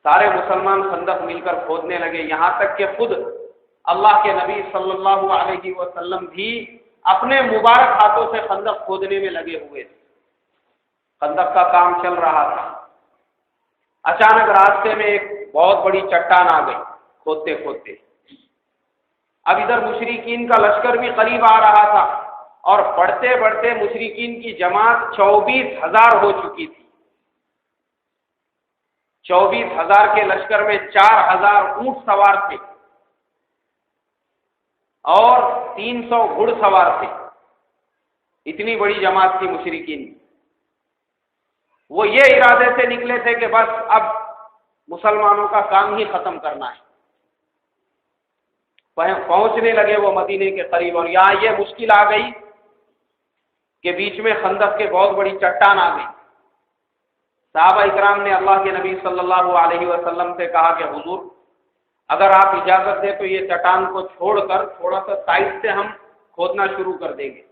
سارے مسلمان خندق مل کر کھودنے لگے، یہاں تک کہ خود اللہ کے نبی صلی اللہ علیہ وسلم بھی اپنے مبارک ہاتھوں سے خندق کھودنے میں لگے ہوئے تھے۔ خندق کا کام چل رہا تھا، اچانک راستے میں ایک بہت بڑی چٹان آ گئی کھودتے کھودتے۔ اب ادھر مشرکین کا لشکر بھی قریب آ رہا تھا اور بڑھتے بڑھتے مشرکین کی جماعت 24,000 ہو چکی تھی۔ 24,000 کے لشکر میں 4,000 اونٹ سوار تھے اور 300 گھڑ سوار تھے۔ اتنی بڑی جماعت تھی مشرکین۔ وہ یہ ارادے سے نکلے تھے کہ بس اب مسلمانوں کا کام ہی ختم کرنا ہے۔ پہنچنے لگے وہ مدینے کے قریب، اور یہاں یہ مشکل آ گئی کہ بیچ میں خندق کے بہت بڑی چٹان آ گئی۔ صحابہ اکرام نے اللہ کے نبی صلی اللہ علیہ وسلم سے کہا کہ حضور اگر آپ اجازت دیں تو یہ چٹان کو چھوڑ کر تھوڑا سا سائڈ سے ہم کھودنا شروع کر دیں گے۔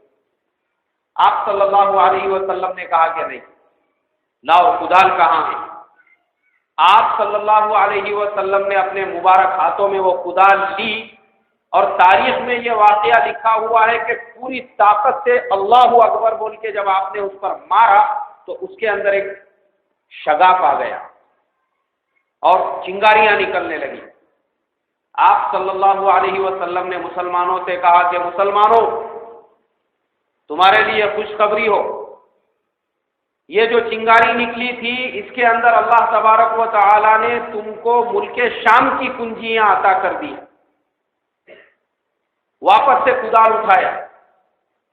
آپ صلی اللہ علیہ وسلم نے کہا کہ نہیں، لاؤ کدال کہاں ہے؟ آپ صلی اللہ علیہ وسلم نے اپنے مبارک ہاتھوں میں وہ کدال لی، اور تاریخ میں یہ واقعہ لکھا ہوا ہے کہ پوری طاقت سے اللہ اکبر بول کے جب آپ نے اس پر مارا تو اس کے اندر ایک شگاف آ گیا اور چنگاریاں نکلنے لگی۔ آپ صلی اللہ علیہ وسلم نے مسلمانوں سے کہا کہ مسلمانوں تمہارے لیے خوشخبری ہو، یہ جو چنگاری نکلی تھی اس کے اندر اللہ تبارک و تعالی نے تم کو ملک شام کی کنجیاں عطا کر دی۔ واپس سے کدال اٹھایا،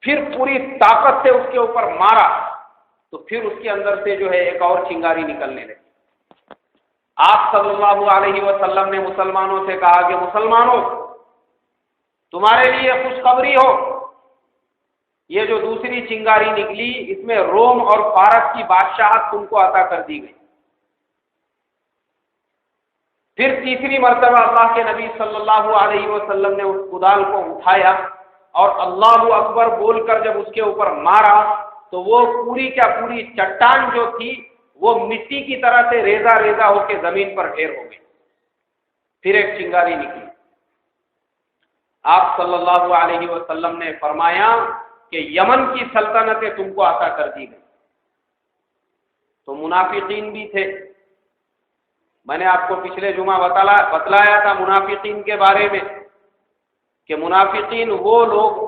پھر پوری طاقت سے اس کے اوپر مارا تو پھر اس کے اندر سے جو ہے ایک اور چنگاری نکلنے لگی۔ آپ صلی اللہ علیہ وسلم نے مسلمانوں سے کہا کہ مسلمانوں تمہارے لیے خوشخبری ہو، یہ جو دوسری چنگاری نکلی اس میں روم اور فارس کی بادشاہت تم کو عطا کر دی گئی۔ پھر تیسری مرتبہ اللہ کے نبی صلی اللہ علیہ وسلم نے اس کدال کو اٹھایا اور اللہ اکبر بول کر جب اس کے اوپر مارا تو وہ پوری کیا پوری چٹان جو تھی وہ مٹی کی طرح سے ریزہ ریزہ ہو کے زمین پر ڈھیر ہو گئی۔ پھر ایک چنگاری نکلی۔ آپ صلی اللہ علیہ وسلم نے فرمایا کہ یمن کی سلطنتیں تم کو عطا کر دی گئی۔ تو منافقین بھی تھے، میں نے آپ کو پچھلے جمعہ بتلایا تھا منافقین کے بارے میں کہ منافقین وہ لوگ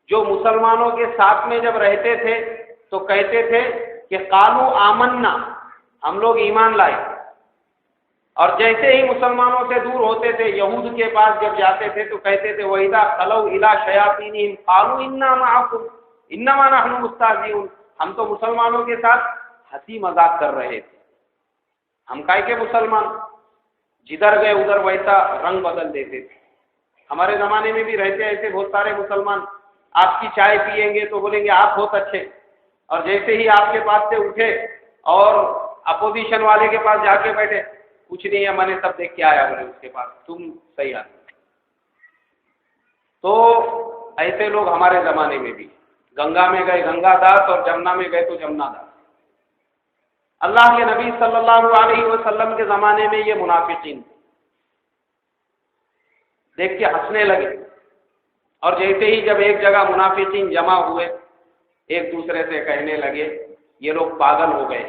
جو مسلمانوں کے ساتھ میں جب رہتے تھے تو کہتے تھے کہ قالوا آمنا، ہم لوگ ایمان لائے، اور جیسے ہی مسلمانوں سے دور ہوتے تھے یہود کے پاس جب جاتے تھے تو کہتے تھے وَإِذَا خَلَوْا إِلَىٰ شَيَاطِينِهِمْ قَالُوا إِنَّا مَعَكُمْ إِنَّمَا نَحْنُ مُسْتَهْزِئُونَ، ہم تو مسلمانوں کے ساتھ ہنسی مذاق کر رہے تھے۔ ہم کائے کے مسلمان، جدھر گئے ادھر ویسا رنگ بدل دیتے تھے۔ ہمارے زمانے میں بھی رہتے ایسے بہت سارے مسلمان، آپ کی چائے پیئیں گے تو بولیں گے آپ بہت اچھے، اور جیسے ہی آپ کے پاس سے اٹھے اور اپوزیشن والے کے پاس جا کے بیٹھے، کچھ نہیں ہے میں نے سب دیکھ کے آیا بولے اس کے پاس، تم صحیح آدمی۔ تو ایسے لوگ ہمارے زمانے میں بھی، گنگا میں گئے گنگا داس اور جمنا میں گئے تو جمنا داس۔ اللہ کے نبی صلی اللہ علیہ وسلم کے زمانے میں یہ منافقین تھے، دیکھ کے ہنسنے لگے، اور جیسے ہی جب ایک جگہ منافقین جمع ہوئے ایک دوسرے سے کہنے لگے یہ لوگ پاگل ہو گئے،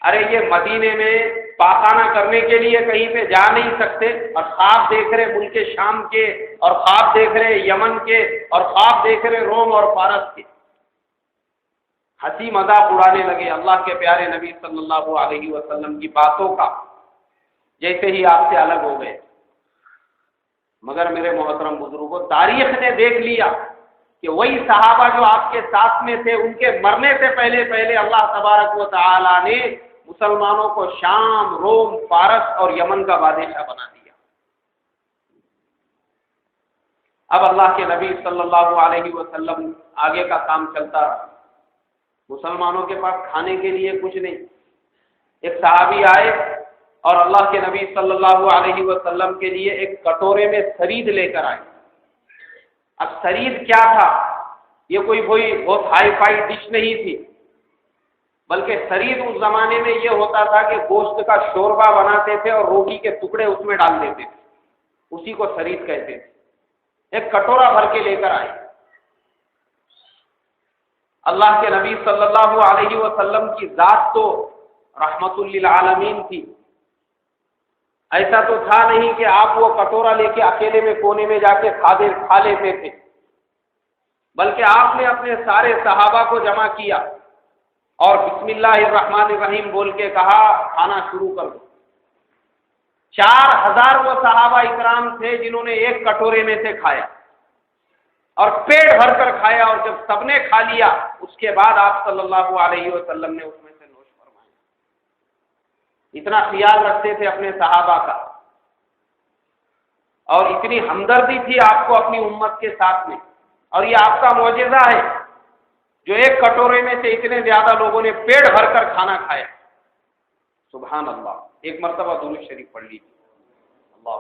ارے یہ مدینے میں پاخانہ کرنے کے لیے کہیں پہ جا نہیں سکتے، اور خواب دیکھ رہے ملک شام کے، اور خواب دیکھ رہے یمن کے، اور خواب دیکھ رہے روم اور فارس کے۔ ہنسی مذاق اڑانے لگے اللہ کے پیارے نبی صلی اللہ علیہ وسلم کی باتوں کا، جیسے ہی آپ سے الگ ہو گئے۔ مگر میرے محترم بزرگوں، تاریخ نے دیکھ لیا کہ وہی صحابہ جو آپ کے ساتھ میں تھے ان کے مرنے سے پہلے پہلے اللہ تبارک و تعالی نے مسلمانوں کو شام، روم، فارس اور یمن کا بادشاہ بنا دیا۔ اب اللہ کے نبی صلی اللہ علیہ وسلم آگے کا کام چلتا رہا، مسلمانوں کے پاس کھانے کے لیے کچھ نہیں۔ ایک صحابی آئے اور اللہ کے نبی صلی اللہ علیہ وسلم کے لیے ایک کٹورے میں سرید لے کر آئے۔ اب سرید کیا تھا؟ یہ کوئی بہت ہائی فائی ڈش نہیں تھی، بلکہ سرید اس زمانے میں یہ ہوتا تھا کہ گوشت کا شوربہ بناتے تھے اور روٹی کے ٹکڑے اس میں ڈال دیتے تھے، اسی کو سرید کہتے تھے۔ ایک کٹورا بھر کے لے کر آئے۔ اللہ کے نبی صلی اللہ علیہ وسلم کی ذات تو رحمت للعالمین تھی، ایسا تو تھا نہیں کہ آپ وہ کٹورا لے کے اکیلے میں کونے میں جا کے کھا لیتے تھے، بلکہ آپ نے اپنے سارے صحابہ کو جمع کیا اور بسم اللہ الرحمن الرحیم بول کے کہا کھانا شروع کر دو۔ 4000 وہ صحابہ اکرام تھے جنہوں نے ایک کٹورے میں سے کھایا اور پیٹ بھر کر کھایا، اور جب سب نے کھا لیا اس کے بعد آپ صلی اللہ علیہ وسلم نے اس میں سے نوش فرمایا۔ اتنا خیال رکھتے تھے اپنے صحابہ کا، اور اتنی ہمدردی تھی آپ کو اپنی امت کے ساتھ میں، اور یہ آپ کا معجزہ ہے جو ایک کٹورے میں سے اتنے زیادہ لوگوں نے پیٹ بھر کر کھانا کھایا۔ سبحان اللہ۔ ایک مرتبہ درود شریف پڑھ لیجیے۔ اللہ